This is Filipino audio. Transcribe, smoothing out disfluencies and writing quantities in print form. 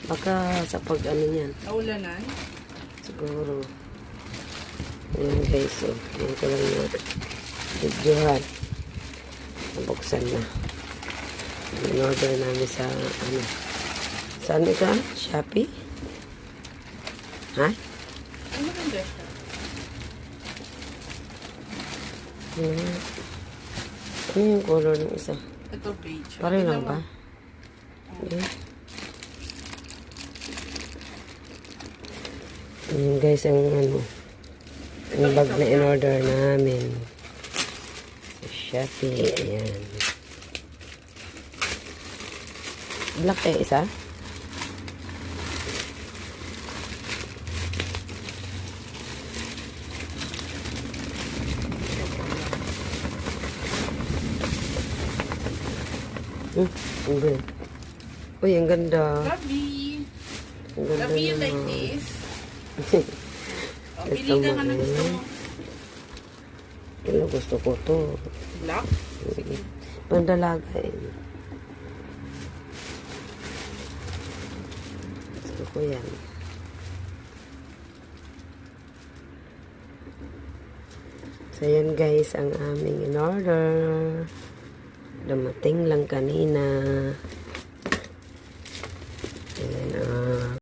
Baka sa pag ano yan. Naulanan? Siguro. Ayan guys, so. Ayan ko lang na videohan. Nabuksan na. In-order namin sa, ano. Saan ito? Shopee? Ha? Ano maganda siya? Ano yung color ng isa? Ito beige. Pare lang Tignan ba? mo. Okay. Ayan guys, ang ano, yung bag na in-order namin. Sa Shopee. Ayan. Black eh, isa? Ang ganda. Uy, ang ganda. Gabi. Ang ganda Gabi, you like naman. this? Gusto Pili ka mo nga na gusto eh. mo. Pero gusto ko to. Black? Sige. Pandalaga eh. Gusto ko yan. So, yan guys, ang aming in-order. Dumating lang kanina. Ayan,